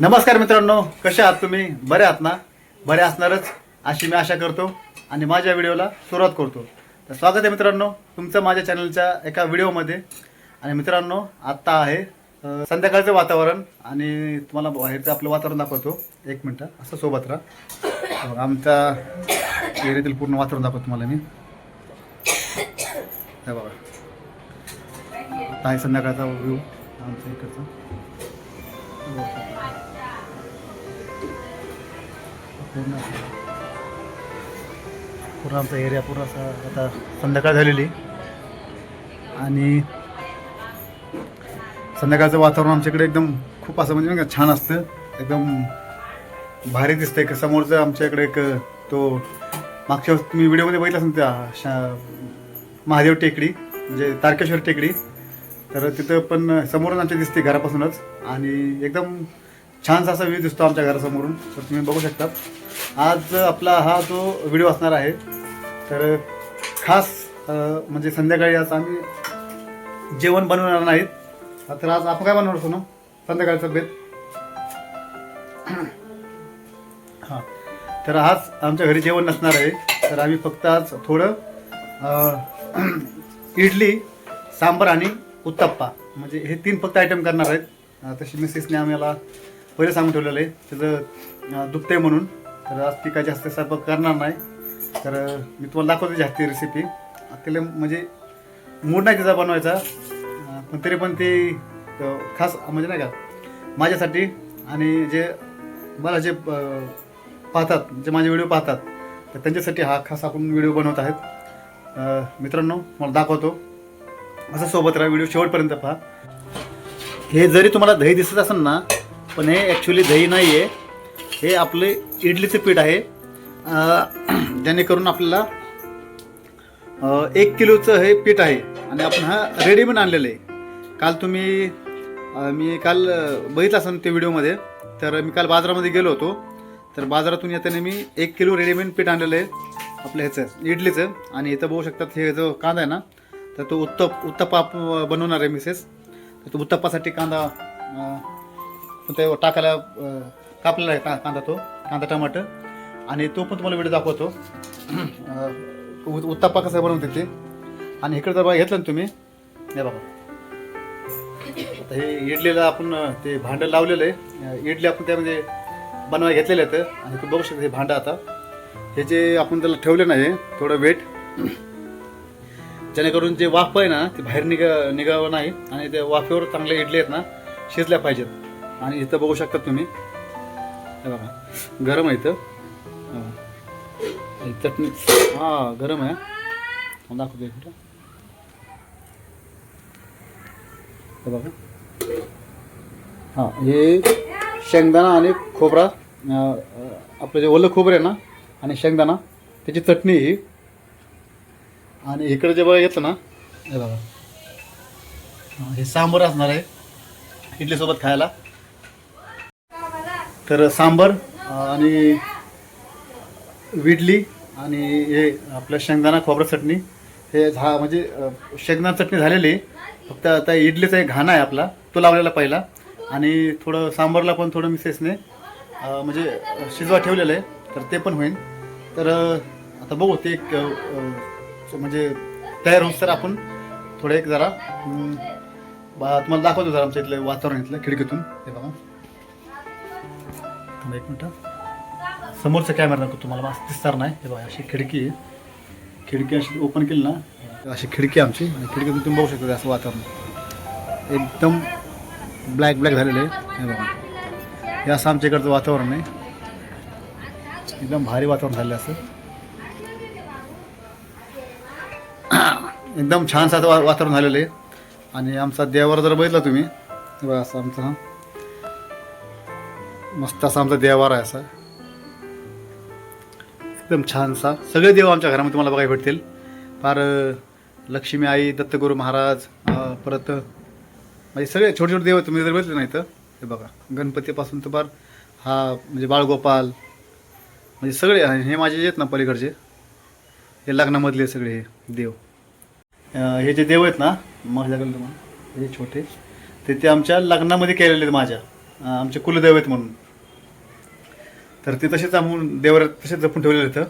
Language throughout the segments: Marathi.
नमस्कार मित्रांनो, कसे आहात तुम्ही? बरे आहात ना? बरे असणारच अशी मी आशा करतो आणि माझ्या व्हिडिओला सुरुवात करतो. तर स्वागत आहे मित्रांनो तुमचं माझ्या चॅनलच्या एका व्हिडिओमध्ये. आणि मित्रांनो, आत्ता आहे संध्याकाळचं वातावरण आणि तुम्हाला बाहेरचं आपलं वातावरण दाखवतो. एक मिनटं असं सोबत राहा. बघा, आमच्या एरियातील पूर्ण वातावरण दाखवतो तुम्हाला मी. हे बघा, आता आहे संध्याकाळचा व्ह्यू आमच्या इकडचा. पूर्ण आमचा एरिया पूर्ण असा आता संध्याकाळ झालेली आणि संध्याकाळचं वातावरण आमच्याकडे एकदम खूप असं म्हणजे नाही का छान असतं. एकदम भारी दिसतं. एक समोरचं आमच्याकडे एक तो मागच्या तुम्ही व्हिडिओमध्ये बघितलं असेल त्या महादेव टेकडी म्हणजे तारकेश्वर टेकडी. तर तिथं पण समोरून आमच्या दिसते घरापासूनच आणि एकदम छानसा असा व्ह्यू दिसतो आमच्या घरासमोरून. तर तुम्ही बघू शकता. आज आपला हा जो व्हिडिओ असणार आहे तर खास म्हणजे संध्याकाळी आज आम्ही जेवण बनवणार नाहीत. तर आज आपण काय बनवणार असतो ना संध्याकाळचा बेत? हां, तर आज आमच्या घरी जेवण नसणार आहे. तर आम्ही फक्त आज थोडं इडली, सांबार आणि उत्तप्पा म्हणजे हे 3 फक्त आयटम करणार आहेत. तशी मिसेसने आम्हाला पहिले सांगून ठेवलेलं आहे त्याचं दुखतंय म्हणून. तर आज ती काय जास्त स्वयंपाक करणार नाही. तर मी तुम्हाला दाखवतो जास्त रेसिपी. तिला म्हणजे मूड नाही तिचा बनवायचा, पण तरी पण ती खास म्हणजे नाही का माझ्यासाठी आणि जे मला जे पाहतात जे माझे व्हिडिओ पाहतात तर त्यांच्यासाठी हा खास आपण व्हिडिओ बनवत आहेत. मित्रांनो, मला दाखवतो असं सोबत राहा, व्हिडिओ शेवटपर्यंत पहा. हे जरी तुम्हाला दही दिसत असेल ना, पण हे ॲक्च्युली दही नाही आहे. हे आपले इडलीचं पीठ आहे. जेणेकरून आपल्याला 1 किलोचं हे पीठ आहे आणि आपण हा रेडीमेड आणलेलं आहे. काल तुम्ही मी काल बघितलं असेल ते व्हिडिओमध्ये. तर मी काल बाजारामध्ये गेलो होतो. तर बाजारातून येताना मी 1 किलो रेडीमेड पीठ आणलेलं आहे आपलं ह्याचं इडलीचं. आणि इथं बघू शकतात हे जो कांदा आहे ना, तर तो उत्तप्पा बनवणार आहे मिसेस. तर तो उत्तप्पासाठी कांदा ते टाकायला कापलेला आहे कांदा, तो कांदा टमाटर. आणि तो पण तुम्हाला व्हिडिओ दाखवतो उत्तप्पा कसा बनवते ते. आणि इकडे जर बघा घेतलं ना तुम्ही, हे बघा आता हे इडलीला आपण ते भांडं लावलेलं आहे. इडली आपण त्यामध्ये बनवायला घेतलेलं आहे. आणि तू बघू शकता हे भांडं आता हे जे आपण त्याला ठेवले नाही थोडं वेट, जेणेकरून जे वाफ आहे ना ते बाहेर निघावं नाही आणि त्या वाफेवर चांगले इडली आहेत ना शिजल्या पाहिजेत. आणि इथं बघू शकता तुम्ही, हे बघा गरम आहे इथं चटणी. हां, गरम आहे. दाखवतो कुठं, हे बघा. हां, हे शेंगदाणा आणि खोबरा, आपलं जे ओलं खोबरं आहे ना आणि शेंगदाणा त्याची चटणी ही. आणि इकडे जे बघा घेतलं ना, हे बघा हे सांबर असणार आहे इडलीसोबत खायला. तर सांबर आणि इडली आणि हे आपलं शेंगदाणा खोबरा चटणी हे म्हणजे शेंगदाणा चटणी झालेली. फक्त आता इडलीचा एक घाणा आहे आपला तो लावलेला पहिला. आणि थोडं सांबरला पण थोडं मिसेसने म्हणजे शिजवा ठेवलेलं आहे. तर ते पण होईल. तर आता बघू ते एक म्हणजे तयार होऊस तर आपण थोडं एक जरा तुम्हाला दाखवतो जरा आमच्या इथलं वातावरण इथलं खिडकीतून. हे बघा, एक मिनटं समोरचं कॅमेरा नको तुम्हाला मस्त दिसणार नाही. हे बघा अशी खिडकी आहे. खिडकी अशी ओपन केली ना, अशी खिडकी आमची. आणि खिडकीतून तुम्ही बघू शकता असं वातावरण एकदम ब्लॅक झालेलं आहे. हे बघा हे असं आमच्या इकडचं वातावरण आहे. एकदम भारी वातावरण झालं असं. एकदम छानसं असं वातावरण झालेलं आहे. आणि आमचा देवावर जर बघितला तुम्ही, हे बघा असं आमचा मस्त असा आमचा देवार आहे असा एकदम छानसा. सगळे देव आमच्या घरामध्ये तुम्हाला बघायला भेटतील. फार लक्ष्मी आई, दत्तगुरू महाराज, परत म्हणजे सगळे छोटे छोटे देव तुम्ही जर बघितले नाही तर हे बघा गणपतीपासून तर फार हा म्हणजे बाळगोपाल म्हणजे सगळे हे माझे जे आहेत ना पलीकडचे हे लग्नामधले सगळे हे देव. हे जे देव आहेत ना माझ्याकडे तुम्हाला हे छोटे ते आमच्या लग्नामध्ये केलेले आहेत माझ्या. आमचे कुलदैवत म्हणून. तर ते तसेच आपण देवाला तसेच जपून ठेवलेलं इथं.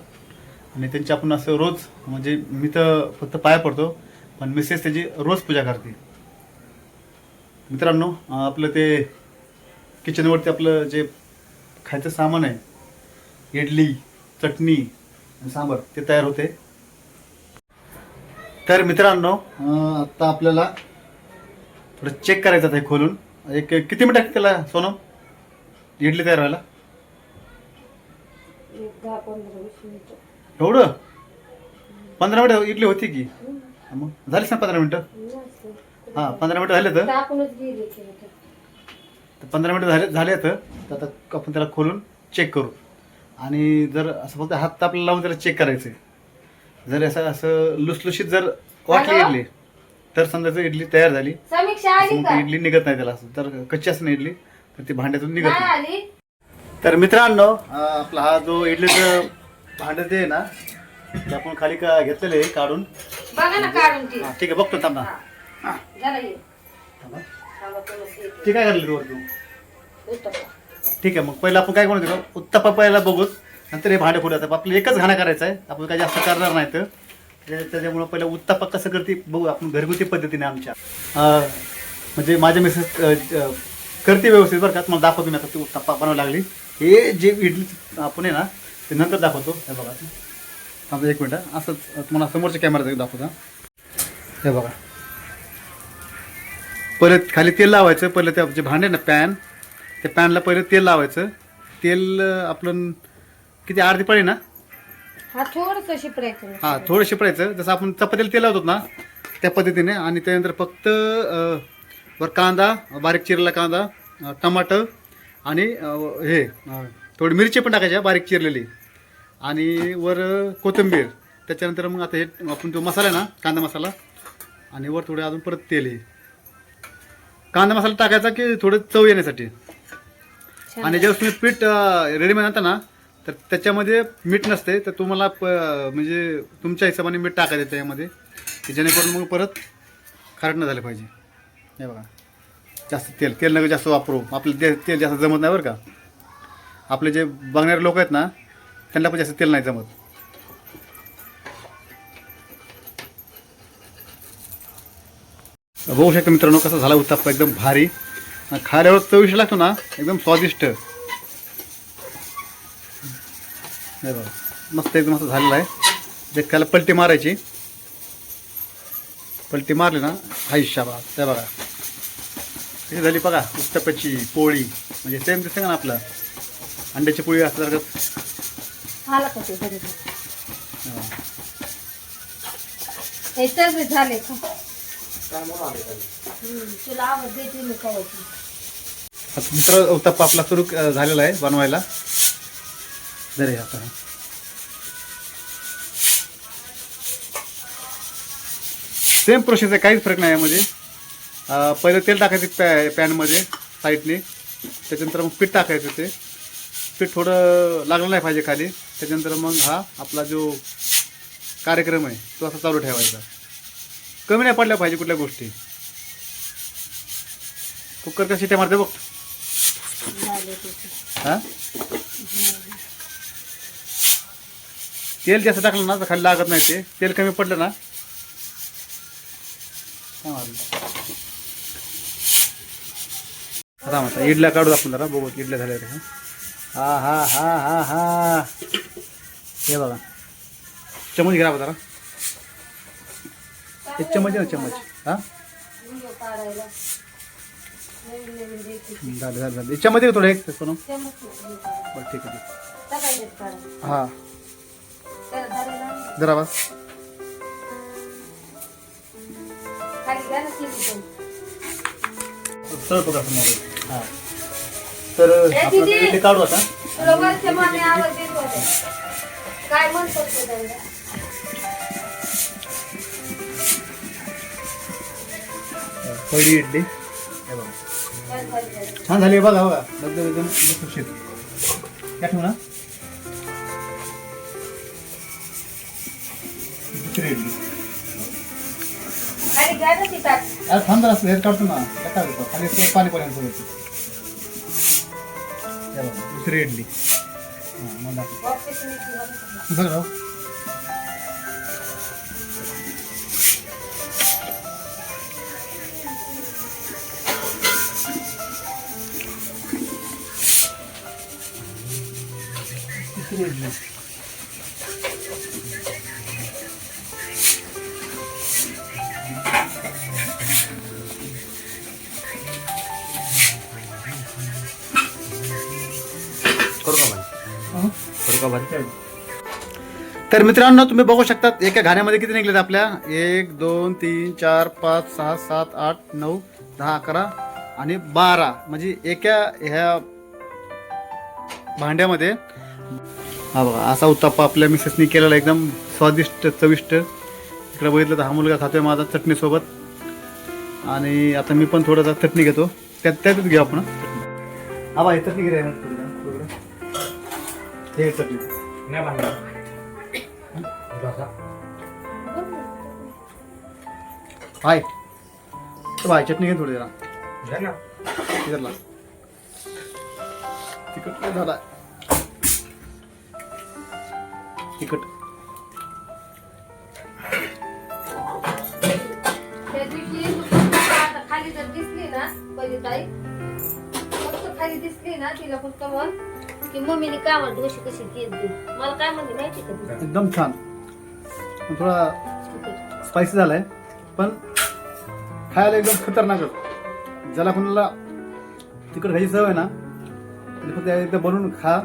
आणि त्यांची आपण असं रोज म्हणजे मी तर फक्त पाया पडतो, पण मिसेस त्याची रोज पूजा करते. मित्रांनो आपलं ते किचनवरती आपलं जे खायचं सामान आहे, इडली, चटणी आणि सांबार ते तयार होते. तर मित्रांनो आता आपल्याला थोडं चेक करायचं आहे खोलून. एक किती मिनिट त्याला सोनम इडली तयार व्हायला? 10-15 मिनिटं. एवढं 15 मिनिटं इडली होती की? मग झालीच ना 15 मिनिटं. हां 15 मिनिटं झाले तर टाकूनच गेली की आता. 15 मिनिटं झाले तर आता आपण त्याला खोलून चेक करू. आणि जर असं फक्त हात आपल्याला लावून त्याला चेक करायचं आहे. जर असं लुसलुशीत जर वाटली इडली तर समजायचं इडली तयार झाली. समीक्षा आली मग का? ती इडली निघत नाही त्याला. असं तर कच्ची असं इडली तर ती भांड्यातून निघत नाही नाही. आली. तर मित्रांनो आपला हा जो इडलीचं भांडं ते आहे ना ते आपण खाली घेतलेलं आहे काढून. बघा ना काढून ती. हां ठीक आहे बघतो थांब ना. हा. झालं हे. थांबा. थांबा तुला येते. ती काय करली वर तू? उत्तप्पा. ठीक आहे मग पहिलं आपण काय करू उत्तप्पा पहिला बघूच, नंतर हे भांडे फोडू. आता आपलं एकच घाणा करायचं आहे, आपण काय जास्त करणार नाही. तर त्याच्यामुळं पहिलं उत्तप्पा कसं करते बघू आपण घरगुती पद्धतीने आमच्या. म्हणजे माझ्या मिसेस करते व्यवस्थित बरं का. तुम्हाला दाखवतो मी आता ती उत्तप्पा बनवायला लागली. हे जे इडली आपण आहे ना ते नंतर दाखवतो. हे बघा आता 1 मिनटं असंच तुम्हाला समोरच्या कॅमेऱ्यात दाखवतो. हे बघा परत खाली तेल लावायचं. पहिलं ते जे भांडे ना पॅन, त्या पॅनला पहिलं तेल लावायचं. तेल आपलं किती अर्धी पळी ना? हा थोडंसं शिपडायचं. हां थोडं शिपडायचं जसं आपण चपातीला तेल लावतो ना त्या पद्धतीने. आणि त्यानंतर फक्त वर कांदा, बारीक चिरलेला कांदा, टमाटर आणि हे थोडी मिरची पण टाकायच्या बारीक चिरलेली, आणि वर कोथिंबीर. त्याच्यानंतर मग आता हे आपण तो मसाला आहे ना कांदा मसाला, आणि वर थोडे अजून परत तेल. हे कांदा मसाला टाकायचा की थोडं चव येण्यासाठी. आणि जेव्हा तुम्ही पीठ रेडीमेड आणता ना तर त्याच्यामध्ये मीठ नसते, तर तुम्हाला म्हणजे तुमच्या हिशोबाने मीठ टाकायचं त्याच्यामध्ये, की जेणेकरून मग परत खारट न झालं पाहिजे. हे बघा जास्त तेल नका जास्त वापरू. आपलं तेल जास्त जमत नाही बरं का. आपले जे बघणारे लोक आहेत ना त्यांना पण जास्त तेल नाही जमत. बघू शकता मित्रांनो कसा झाला उत्तप्पा, एकदम भारी. खाल्यावर चविष्ट लागतो ना, एकदम स्वादिष्ट. हे बघा मस्त एकदम असं झालेलं आहे. त्याला पलटी मारायची. पलटी मारली ना आयुष्या बघा. त्या बघा कशी झाली बघा उत्तप्प्याची पोळी. म्हणजे सेम दिसतं का ना आपलं अंड्याची पोळी असल्यासारखं. आला का ते घरी? हे तर झाले का? तुला आवड देते मी खायची. आता दुसरा उत्तप्पा आपला सुरू झालेला आहे बनवायला. जरे आता सेम प्रोसेस आहे, काहीच फरक नाही यामध्ये. पहिलं तेल टाकायचं पॅनमध्ये साईडने. त्याच्यानंतर मग पीठ टाकायचं. ते पीठ थोडं लागलं नाही पाहिजे खाली. त्याच्यानंतर मग हा आपला जो कार्यक्रम आहे तो असा चालू ठेवायचा. कमी नाही पडल्या पाहिजे कुठल्या गोष्टी. कुकरच्या शिट्या मारते बघ. हां तेल जास्त टाकलं ना तर खाली लागत नाही. ते तेल कमी पडलं ना आता म्हणता इडल्या काढू आपण जरा बघू इडल्या झाल्या का. हा हा हा हा हा हे बघा चमच घ्या जरा. एक चमच आहे ना चमच. हां झालं झालं याच्यामध्ये थोडं एक सोनम. बरं ठीक आहे. हां जरा बस. सरळ पकड समोर. हां तर आपण इडली काढू आता. काय म्हणतो पहिली इडली छान झाली बघा. बघा एकदम एकदम खुशीत काय ठेवू ना. दुसरी इडली थांब जरा हेर काढतो ना. काय होतं खाली पाणी पर्यंत होतं. हे बघा, दुसरी इडली. हां, मला दाखव. ऑफिस मीटिंग बघ राव. तिसरी इडली. तर मित्रांनो तुम्ही बघू शकता एका घाण्यामध्ये किती निघलेत आपल्या 1 2 3 4 5 6 7 8 9 10 11 आणि 12 म्हणजे एका ह्या भांड्यामध्ये. हा बघा असा उत्तप्पा आपल्या मिसेसनी केलेला एकदम स्वादिष्ट चविष्ट. इकडे बघितलं तर हा मुलगा खातोय माझा चटणीसोबत. आणि आता मी पण थोडासा चटणी घेतो. त्यातच घेऊ आपण. हा बा चटणी घे हे चटणी हाय तर भाई चटणी घे थोडी जरा तिकडला तिखट काय झाला तिखट. त्या दिवशी आता खाली जर दिसली ना पहिली ताई फक्त खाली दिसली ना तिला फक्त म्हण की मम्मीने काय म्हणतो कशी कशी केली मला काय म्हणते माहिती का तुला एकदम छान. पण थोडा स्पायसी झालाय पण खायला एकदम खतरनाकच. ज्याला कोणाला तिखट खायची सवय आहे ना त्याने फक्त एकदा बनवून खा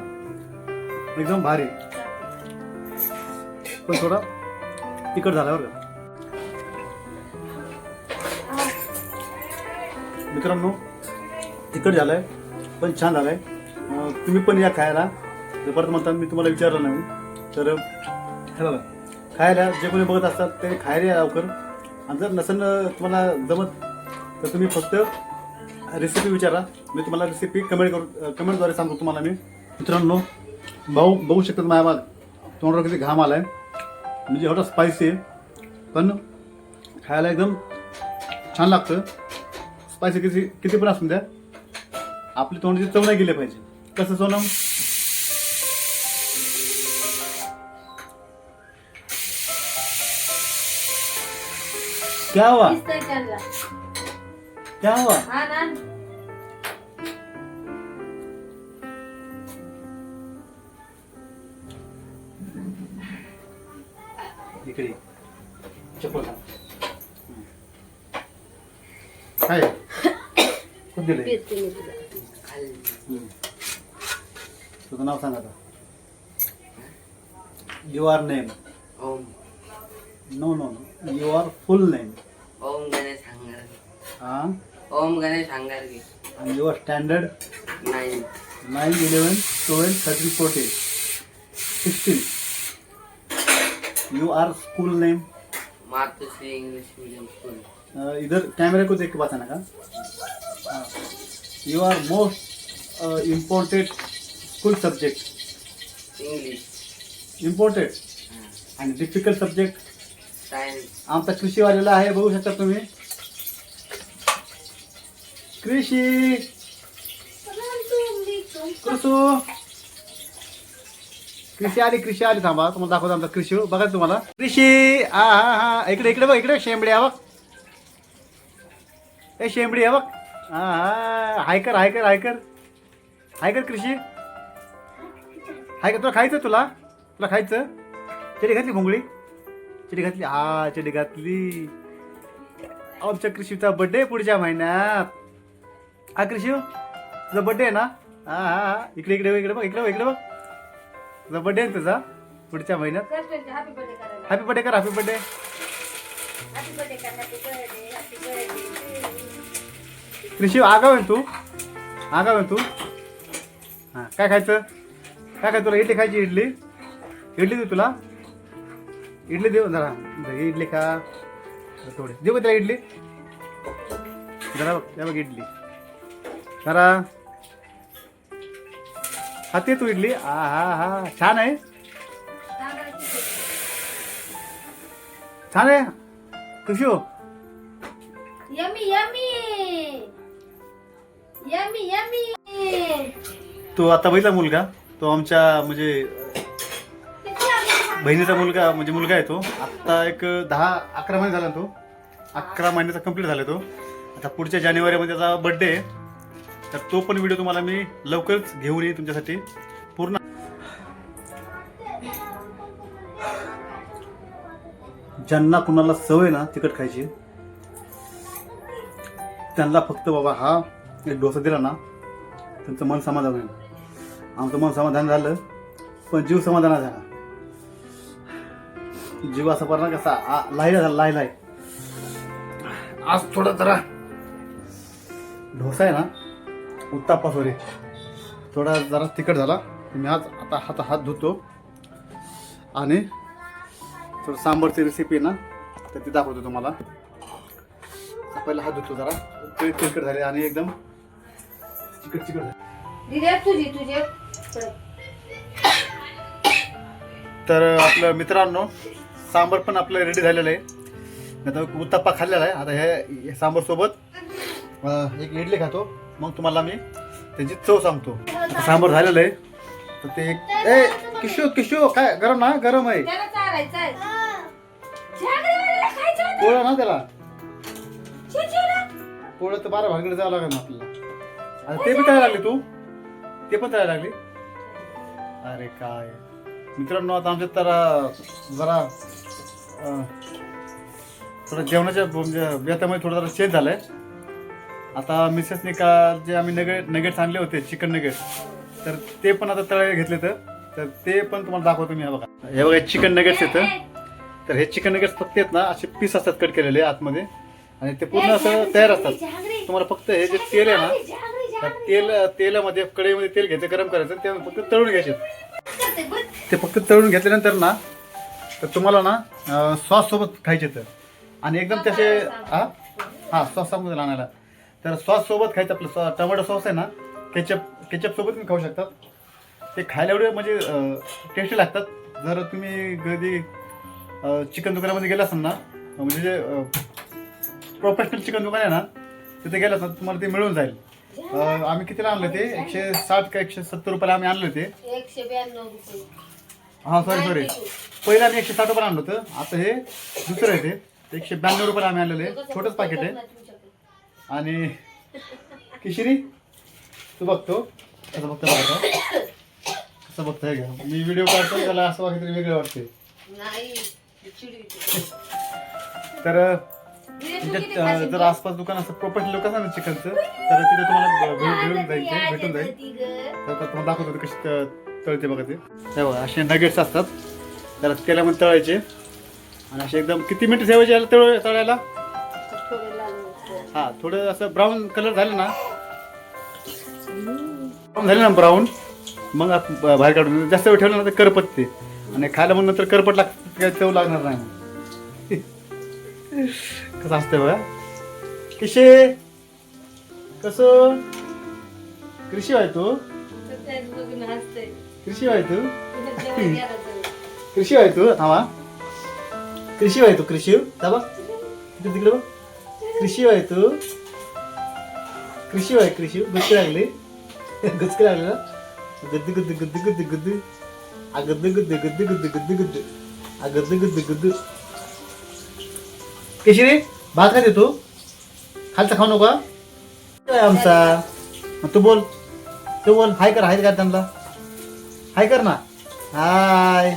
एकदम भारी. पण थोडा तिखट झाला बरं का मित्रांनो. तिखट झालंय पण छान झालंय. तुम्ही पण या खायला. जर परत म्हणता मी तुम्हाला विचारलं नाही तर हे बघा खायला जे कोणी बघत असतात ते खायला या लवकर. आणि जर नसेल तुम्हाला जमत तर तुम्ही फक्त रेसिपी विचारा. मी तुम्हाला रेसिपी कमेंटद्वारे सांगतो तुम्हाला मी. मित्रांनो भाऊ बघू शकतात माझ्या तोंडावर किती घाम आलाय. म्हणजे एवढा स्पायसी आहे पण खायला एकदम छान लागतं. स्पायसी किती पण असून द्या आपली तोंडाची चव नाही गेली पाहिजे. कसं सोनम क्या हुआ दिसतंय त्यांना क्या हुआ हा ना इकडे चप्पल काय खूप दिले. पेटते मी तुला तुझं नाव सांग आता. Your name. Om no no no your full name. Om Ganesh Hangarge. हा ओम गणेश हंगारगे. आणि your standard 9. 9 11 12 13 14 16. Your school name. Matoshri English medium school. इधर कैमरे को देख के बताना का. Your most imported school subject English. Imported आणि डिफिकल्ट सब्जेक्ट. सायन्स. आमचा कृषीवालेला आहे बघू शकता तुम्ही. कृषी कृषू कृषी आली थांबा तुम्हाला दाखवतो आमचा कृषी बघा तुम्हाला. कृषी हा हा हा इकडे इकडे बघ इकडे शेंबडी आहे बघ. ए शेंबडी आहे बघ. हा हा हायकर हायकर हायकर हायकर कृषी हाय का तुला खायचं तुला तुला खायचं. चडी घातली भोंगळी चडी घातली हा चडी घातली. आमच्या कृषीचा बर्थडे पुढच्या महिन्यात. हा कृषी तुझा बर्थडे आहे ना. हा हा हा इकडे इकडे इकडे बघ इकडे बघ इकडे बघ. तुझा बर्थडे आहे तुझा पुढच्या महिन्यात. हॅपी बर्थडे करायला हॅपी बर्थडे कर हॅपी बर्थडे. हॅपी बर्थडे कर हॅपी बर्थडे कृषी आगाव आहे तू आगाव आहे तू. हां काय खायचं काय खायचं तुला. इडली खायची इडली इडली देऊ तुला. इडली देऊ जरा इडली खा थोडी देऊ का त्याला इडली जरा बघ त्या बघ इडली जरा खाते तू इडली. हा हा हा छान आहे छान आहे कृषी हो. यमी यमी यमी यमी तो आता बघितला मुलगा, तो आमच्या म्हणजे बहिणीचा मुलगा म्हणजे मुलगा आहे तो. आत्ता एक 10-11 महिने झाला तो. 11 महिन्याचा कंप्लीट झाला तो. आता पुढच्या जानेवारीमध्ये त्याचा बड्डे आहे. तर तो पण व्हिडिओ तुम्हाला मी लवकरच घेऊन येईन तुमच्यासाठी पूर्ण. ज्यांना कुणाला सवय ना तिखट खायची, त्यांना फक्त बाबा हा एक डोसा दिला ना त्यांचं मन समाधान होईल. आमचं मन समाधान झालं, पण जीव समाधान झाला. जीव असा पडला कसा लायला झाला, लाय. आज थोडं जरा डोसा आहे ना, उत्ताप्पा सॉरी, थोडा जरा तिखट झाला. मी आज आता हात धुतो आणि थोडं सांबारची रेसिपी आहे ना तर ती दाखवतो तुम्हाला. पहिला हात धुतो, जरा तिखट झाले आणि एकदम चिकट झाले. तर आपलं मित्रांनो सांबार पण आपलं रेडी झालेलं आहे. आता उत्तप्पा खाल्लेला आहे. आता हे सांबार सोबत एक इडली खातो, मग तुम्हाला मी त्याची चव सांगतो. सांबार झालेलं आहे तर ते किशो काय गरम ना, गरम आहे पोळं ना, त्याला पोळं तर 12 भानगडे जावं लागेल ना आपल्याला. आता ते पण तळायला लागली, तू ते पण तळायला लागली. अरे काय मित्रांनो, आता आमच्यात तर जरा थोडं जेवणाच्या म्हणजे बेतामध्ये थोडं जरा चेंज झालंय. आता मिसेसने का जे आम्ही नगेट्स आणले होते, चिकन नगेट्स, तर ते पण आता तळे घेतले. तर ते पण तुम्हाला दाखवतो मी. हे बघा चिकन नगेट्स येतं. तर हे चिकन नगेट्स फक्त आहेत ना असे पीस असतात कट केलेले आतमध्ये, आणि ते पूर्ण असं तयार असतात. तुम्हाला फक्त हे जे तेल आहे ना, त्या तेलामध्ये कढईमध्ये तेल घ्यायचं, गरम करायचं, ते फक्त तळून घ्यायचे. ते फक्त तळून घेतल्यानंतर ना तर तुम्हाला ना सॉस सोबत खायचे. तर आणि एकदम तसे सॉस सोबत आणायला. तर सॉस सोबत खायचं आपलं टोमॅटो सॉस आहे ना, केचप सोबत तुम्ही खाऊ शकतात. ते खायला एवढे म्हणजे टेस्टी लागतात. जर तुम्ही कधी चिकन दुकानामध्ये गेला असाल ना, म्हणजे जे प्रोफेशनल चिकन दुकान आहे ना तिथे गेलात ना तुम्हाला ते मिळून जाईल. आम्ही कितीला आणलं ते 160 का 170 रुपयाला आम्ही आणलं ते. 192 रुपये. हा सॉरी पहिला आम्ही 160 रुपयाला आणलं होतं. आता हे दुसरं आहे ते 192 रुपयाला आम्ही आणलेलं आहे. छोटंच पाकिट आहे. आणि किशोरी तू बघतो कसं बघतो, कसं बघतोय घ्या. मी व्हिडिओ काढतो त्याला असं काहीतरी वेगळं वाटते. तर तुमच्या जर आसपास दुकान असं प्रोफेशनल लोक असं ना चिकनचं, तर तिथे तुम्हाला भेटून जाईल. तर तुम्हाला दाखवतो कशी तळते बघा. ते बघा असे नगेट्स असतात, त्याला तेलामध्ये तळायचे आणि असे एकदम किती मिनिटं ठेवायचे याला तळायला. हा थोडं असं ब्राऊन कलर झालं ना, ब्राऊन, मग बाहेर काढून. जास्त वेळ ठेवलं ना तर करपत ते, आणि खायला मग नंतर करपट लागतं, काय चव लागणार नाही. कसं असतंय बघा. किशे कसं कृषी आहे तू, कृषी आहे तू, कृषी आहे तू. थांबा, कृषी आहे तू, कृषी थांबा तिकडे बघ. कृषी आहे तू, कृषी आहे, कृषी गुचकी लागली, गुचकी लागली ना. गद्दी गुद्दी गुद्दी गुद्दी गुद्दी गुद्दी गुद्दी गुद्दी गुद्दी गुद्दी गुद्दी गुद्दी गुद्दी गुद्दी. किशोरी भात खाते तू, खालचा खाऊ नका आमचा. तू बोल हाय कर, हाय कर त्यांना, हाय कर ना. हाय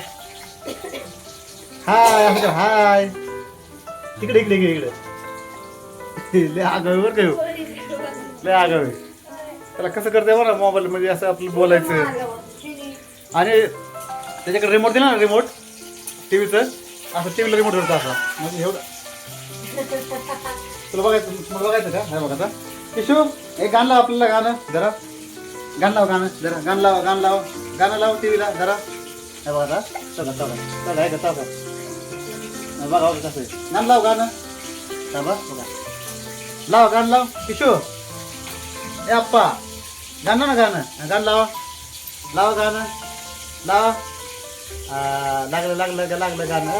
हाय असं कर, हाय. इकडे इकडे इकडे इकडे. लय आगावी वर काय, लय आगावी. त्याला कसं करते बरं मोबाईल मध्ये असं आपलं बोलायचं. आणि त्याच्याकडे रिमोट दिला ना, रिमोट टीव्हीचं, असं टीव्हीला रिमोट करतं असं. म्हणजे एवढं तुला बघायचं का. नाही बघा किशू, एक गाणं लाव आपल्याला, गाणं जरा, गाणं लाव, गाणं जरा, गाणं लाव टीव्हीला जरा. नाही बघा चला चला आहे का तसा बघा कसं आहे. गाणं लाव, गाणं बघा, लाव गाणं लाव किशू. ए आप्पा गाणं ना, गाणं लावा गाणं लावा. लागलं गाणं.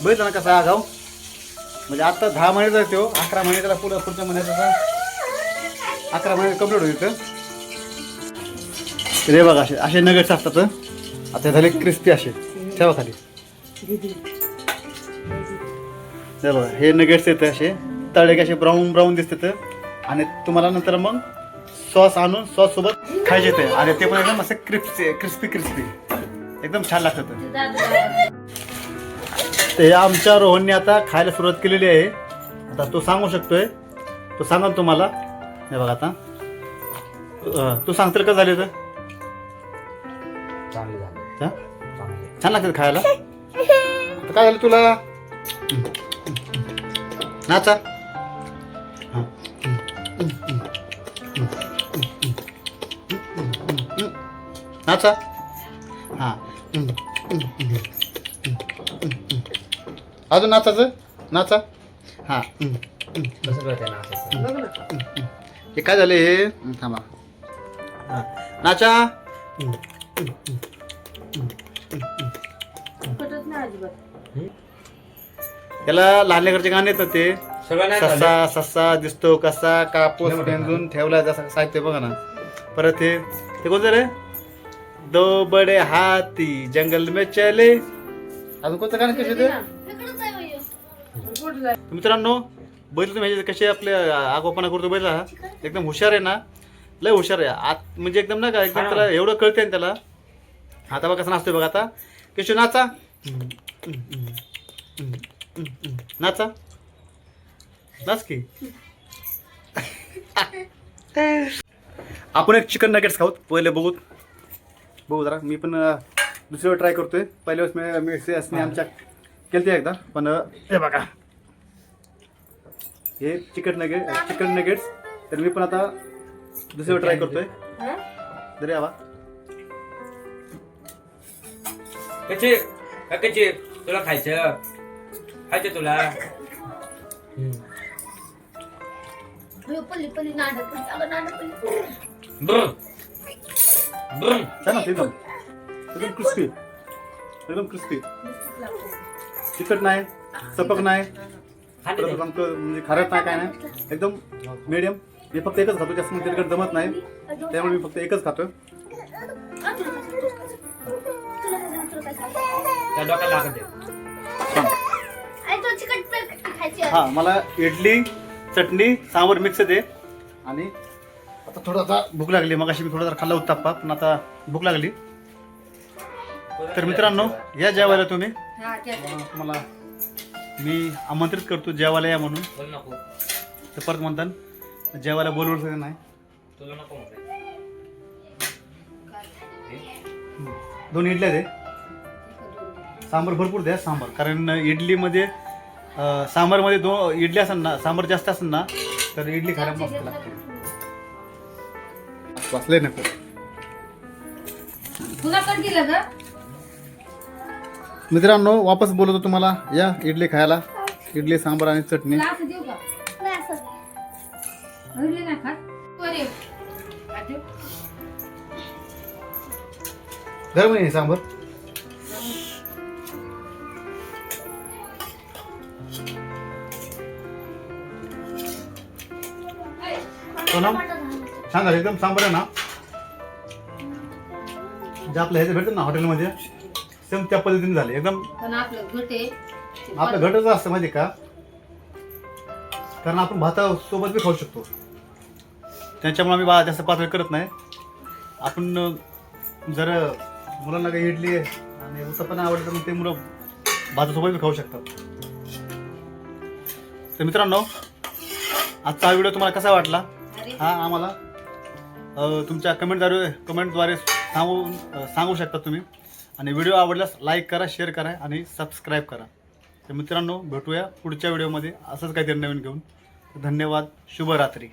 बघितलं ना कसं आगाव. म्हणजे आता 10 महिन्याचा आहे तो, 11 महिने त्याला पुढच्या महिन्याचा 11 महिने कम्प्लीट होईल. रे बघा असे असे नगेट्स असतात. आता झाले क्रिस्पी असे. ठेवा खाली. हे बघा हे नगेट्स येतं असे तळे असे ब्राऊन ब्राऊन दिसतात. आणि तुम्हाला नंतर मग सॉस आणून सॉस सोबत खायचे ते. आणि ते पण एकदम असं क्रिस्पी एकदम छान लागतात. ते आमच्या रोहनने आता खायला सुरुवात केलेली आहे. आता तो सांगू शकतोय. तो सांगा ना तुम्हाला. हे बघा आता तू सांगतील का झाले तर छान लागतात खायला. आता काय झालं तुला नाचा. नाचा. हा अजून नाचायचं. नाचा. हा हे काय झालं हे थांबा. हा नाचा. त्याला लहान लेकरचे गाणे येतात ते. ससा ससा दिसतो कसा कापूस पेंजून ठेवला जसा साहित्य बघा ना. परत ते कोणतं रे दो बडे हाती जंगल में चले. अजून कोणतं गाणं कसे ते मित्रांनो बैल तुम्ही कसे आपले आगोपणा करतो बैल हा एकदम हुशार आहे ना. लय हुशार आहे आत म्हणजे एकदम ना का एकदम त्याला एवढं कळते ना त्याला. आता बघा कसं नाचतोय बघा. आता केशव नाचा. नाचा नाच की. आपण एक चिकन नगेट्स खाऊत पहिले बघू जरा. मी पण दुसरी वेळ ट्राय करतोय. पहिल्या वेळेस मी असणे आमच्या केलते एकदा. पण हे बघा हे चिकन नगेट्स तर मी पण आता दुसरी वेळ ट्राय करतोय. तरी आवा कचे तुला खायचं तुला. एकदम क्रिस्पी तिखट नाही सपक नाही म्हणजे खारट नाही काय नाही एकदम मिडियम. मी फक्त एकच खातो जास्त म्हणजे तिखट जमत नाही त्यामुळे मी फक्त एकच खातो. हा मला इडली चटणी सांबर मिक्स दे. आणि आता थोडं आता भूक लागली. मग अशी मी थोडं जरा खाल्ला उत्तप्पा पण आता भूक लागली. तर मित्रांनो या जेवायला तुम्ही. तुम्हाला मी आमंत्रित करतो जेवायला या म्हणून. तर परत म्हणतात जेवायला बोलवलं नाही. 2 इडल्या दे. सांबार भरपूर द्या सांबार. कारण इडलीमध्ये सांबारमध्ये 2 इडली असेल ना सांबार जास्त असेल ना तर इडली खायला मस्त लागते. वाचले नको तुला कट दिलं का मित्रांनो. वापस बोलवतो तुम्हाला या इडली खायला. इडली सांबार आणि चटणी. असं देऊ का नाही खात. घर म्हणे सांबार. छान झालं एकदम. सांबार आहे ना जे आपल्या ह्याचे भेटतं ना हॉटेलमध्ये सेम त्या पद्धतीने झाले एकदम. पण आपलं घट आहे आपलं घटच असतं माहिती का. कारण आपण भातासोबत बी खाऊ शकतो. त्याच्यामुळे आम्ही जास्त पातळ करत नाही. आपण जर मुलांना काही इडली आणि उत्तप्पा आवडतं तर ते मुलं भातासोबत बी खाऊ शकतात. तर मित्रांनो आजचा हा व्हिडिओ तुम्हाला कसा वाटला हा आम्हाला तुमच्या कमेंटद्वारे सांगू शकता तुम्ही. आणि व्हिडिओ आवडल्यास लाईक करा, शेअर करा आणि सबस्क्राईब करा. तर मित्रांनो भेटूया पुढच्या व्हिडिओमध्ये असंच काहीतरी नवीन घेऊन. धन्यवाद. शुभरात्री.